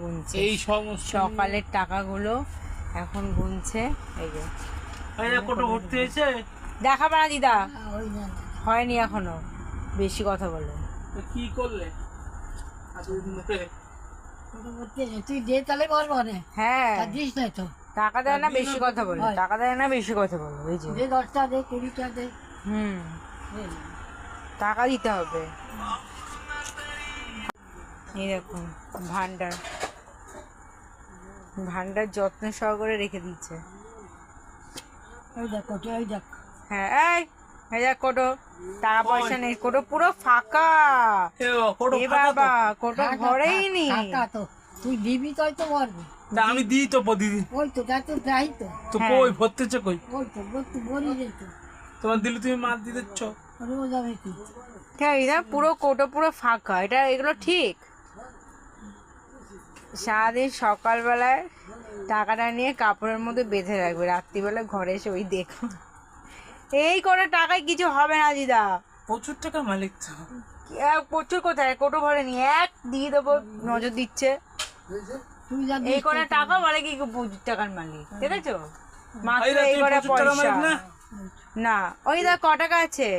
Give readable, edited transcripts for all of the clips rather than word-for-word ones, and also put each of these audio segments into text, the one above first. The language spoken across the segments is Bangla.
গুনছে এই সমস্ত সকালের টাকাগুলো এখন গুনছে। এই যে কত ভর্তি হয়েছে দেখাবে না দিদা, হয়নি এখনো, বেশি কথা বলে। তো কি করলে তুই দে তাহলে বলবো না। হ্যাঁ দিস না তো, টাকা দেয় না, বেশি কথা বলে, টাকা দেয় না, বেশি কথা বলে। ওই যে দে 10টা দে 20টা দে। টাকা দিতে হবে। এই দেখুন ভান্ডার, ভান্ডার যত্ন সহকারে রেখে দিচ্ছে। ওই দেখ কোটি, ওই দেখ। হ্যাঁ এই দেখ কোটো, টাকা পয়সা নেই, কোটো পুরো ফাঁকা। এ বাবা কোটো ভরেই নি। টাকা তো তুই দিবি তাই তো বলবি। আমি দিই তো দিদি, ওই তো তাই তো যাই তো। তো কই ভর্তিছে কই? ওই তো তুই বলি রে তো। তোমার দিলে তুমি মার দিয়ে দিচ্ছ। ও যাবে কি? এটা পুরো কোটো পুরো ফাঁকা, এটা এগুলো ঠিক? সারাদিন সকালবেলায় টাকাটা নিয়ে কাপড়ের মধ্যে বেঁধে রাখবে, রাত্রিবেলা ঘরে এসে ওই দেখো। এই করে টাকায় কিছু হবে না দিদা। প্রচুর টাকার মালিক তো। প্রচুর কোথায়, কোটো ভরে নিয়ে এক দিয়ে দেবো, নজর দিচ্ছে। তুই যা এই করে টাকা বলে কি প্রচুর টাকার মালিক, দেখেছো? মাত্র এই তুমি করে প্রচুর টাকার পয়সা মালিক না? না। ওই দা ক টাকা আছে?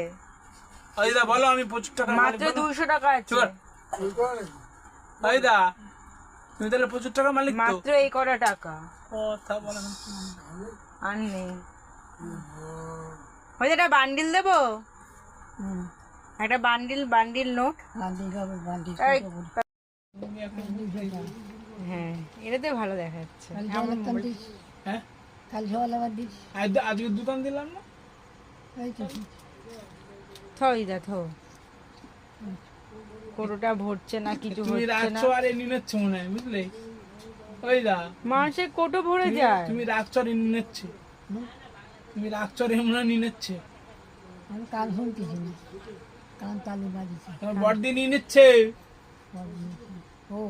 ওই দা বলো আমি প্রচুর টাকার মালিক। মাত্র 200 টাকা আছে। ওই দা তুমি তাহলে প্রচুর টাকার মালিক তো? মাত্র এই কটা টাকা, কথা বলে না। আর নেই। ওই যে একটা বান্ডিল দেবো, একটা বান্ডিল নোট। বান্ডিল হবে, বান্ডিল এই, করবো। হ্যাঁ এটাতে ভালো দেখা যাচ্ছে। কাল সকালে দিস, হ্যাঁ কাল সকালে আবার দিস। আজকে দোকান দিলাম না। এই তো থই দা থো, কোটোটা ভরছে না, কিছু তুমি হচ্ছে না। রাখছো আর এনে নিচ্ছ মনে হয়, বুঝলে? ওই দা মানুষের কোটো ভরে যায়। তুমি রাখছো আর এনে নিচ্ছে, তুমি রাখছো আর এমন নিয়ে নিচ্ছে। আমি কান শুনতেছি না, কান তালি বাজিছে। তোমার বড়দি নিয়ে নিচ্ছে। ও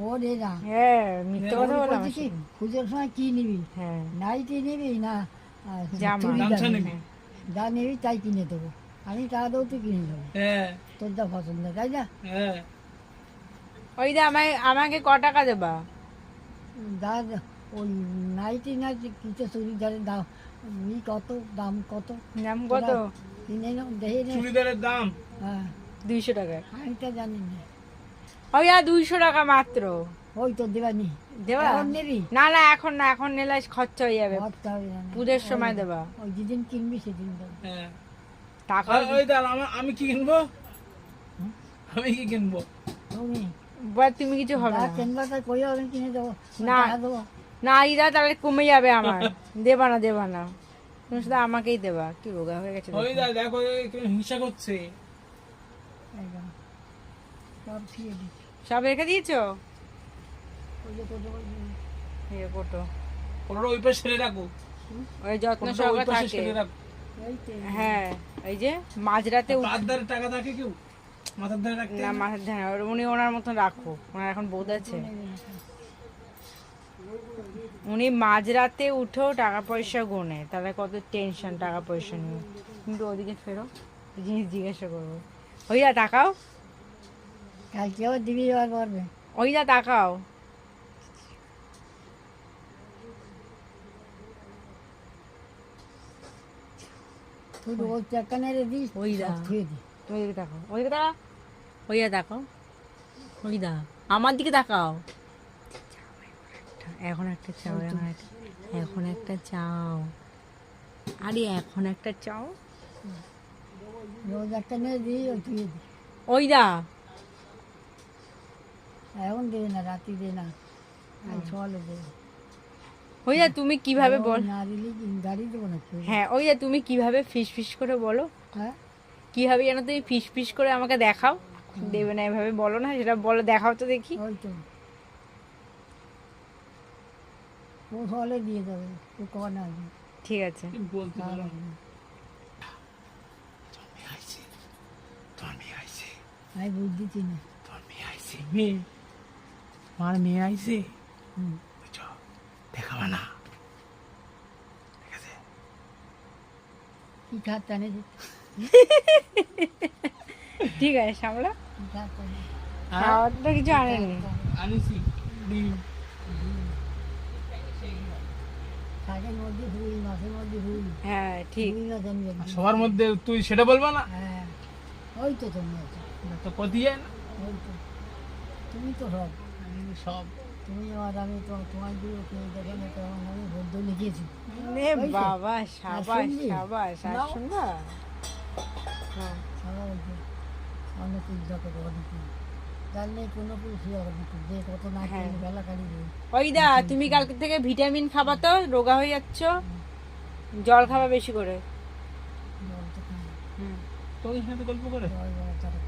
ও রে না, হ্যাঁ মিথ্যে কথা বললাম। বলছি কি পুজোর সময় কি নিবি? হ্যাঁ নাইটি নিবি না জামা। চুড়িদার গামছা নিবি? নিবি। যা নিবি তাই কিনে দেবো, আমি টাকা দেবো তুই কিনে দেবো, হ্যাঁ তোর যা পছন্দ, তাই না? হ্যাঁ ওই দা আমাকে ক টাকা দেবা? যা ওই নাইটি না কিছু চুড়িদারের দাম কত, দাম কত নাম কত? কিনে দেখে নে। চুড়িদারের দাম হ্যাঁ 200 টাকা। আমি তো জানি না। ওই 200 টাকা মাত্র। ওই তো দেবানি, দেবা? এখন নিবি? না না এখন না, এখন নিলে খরচা হয়ে যাবে। খরচা হবে না। পুজোর সময় দেবা। ওই যেদিন কিনবি সেদিন দেবো। হ্যাঁ টাকা ওই দা আমি কি কিনবো? আমি কি কিনবো? তুমি তুমি কিছু হবে যা না। কিনবা তাই কই আমি কিনে দেবো, না। টাকা দেবো। না দিদা তাহলে কমে যাবে আমার। দেবা না তুমি শুধু আমাকেই দেবা। কি রোগা হয়ে গেছে ওই দেখো। দা দেখো হিংসা করছে। একদম সব ফিরে দিচ্ছি। সব রেখে দিয়েছো? ওই যে কত এই কোটো ওরা ওই পাশে ছেড়ে রাখো, ওই যত্ন ওটা ওই সহকারে পাশে থাকে। ছেড়ে রাখো। এই তো হ্যাঁ এই যে মাঝরাতে পাঁচ ধারে টাকা থাকে কেউ মাথার ধারে রাখতে? না মাথার ধ্যান, উনি ওনার মতন রাখো, ওনার এখন বোধ আছে। উনি মাঝরাতে উঠেও টাকা পয়সা গোনে, তাহলে কত টেনশন টাকা পয়সা নিয়ে। কিন্তু ওদিকে ফেরো, জিনিস জিজ্ঞাসা করবো। ওই যা তাকাও, কালকে আবার দিবি আবার পড়বে। ওই যা তাকাও। তুই ওই টাকা নেড়ে দিস, ওই দা। সব থুয়ে দিস। তুমি এদিকে তাকাও, ওইদিকে তাকাও, ওই যা তাকাও, ওই দা আমার দিকে তাকাও। এখন একটা চাও, এখন একটা চাও, আরে এখন একটা চাও। রোজ একটা নেড়ে দিই, ওই থুয়ে দিস। ওই দা এখন দেবে না, রাতি দে না, কাল সকালে দেবে। ওই যা তুমি কিভাবে বল। না দিলে গাড়ি দেবো না কেউ। হ্যাঁ ওই যা তুমি কিভাবে ফিস করে বলো, হ্যাঁ কিভাবে যেন তুমি ফিস করে আমাকে দেখাও। দেবে না এভাবে বলো না, সেটা বলো, দেখাও তো দেখি। ওই তো ও সকালে দিয়ে দেবে, ও কখন আসবে? ঠিক আছে। কি বলতে তাহলে পারো? হবে না। তোমার মেয়ে আইছে, আমি বুঝতেছি না। তোমার মেয়ে আইছে, মেয়ে আমার মেয়ে আইছে, হুম। বুঝছো? দেখাবা না, ঠিক আছে? কি খাত টানে ঠিক আছে সামলা, কি খাত টানে হ্যাঁ? খাওয়ার তো কিছু আনেনি। আনিসি ডিম শাকের মধ্যে রুই, মাছের মধ্যে রুই, হ্যাঁ ঠিক। রুই মাছ আমি জানি। সবার মধ্যে তুই সেটা বলবা না? হ্যাঁ, ওই তো তুমি আছো, তো কতি যায় না ওই তো তুমি তো সব। আমি সব। তুমি আর আমি তো তোমার দিকে কেউ দেখে না, তো আমার নামে বদ্ধ লিখেছি। নে ওই তো। বাবা, আর সাবাস শুনবি? সাবাস। আর নাও। শুনবা? হ্যাঁ। সারা বলছে অন্নকুল যত অনেকুল, জানলে কোনো কুল সে অনেকুল, যে কত না হ্যাঁ। খেলে বেলা কালি দেয়। ওই দা, তুমি কালকে থেকে ভিটামিন খাবা তো, রোগা হয়ে যাচ্ছ। জল খাবা বেশি করে। জল তো খাই, হুম। তোর সাথে গল্প করে জল জল তারা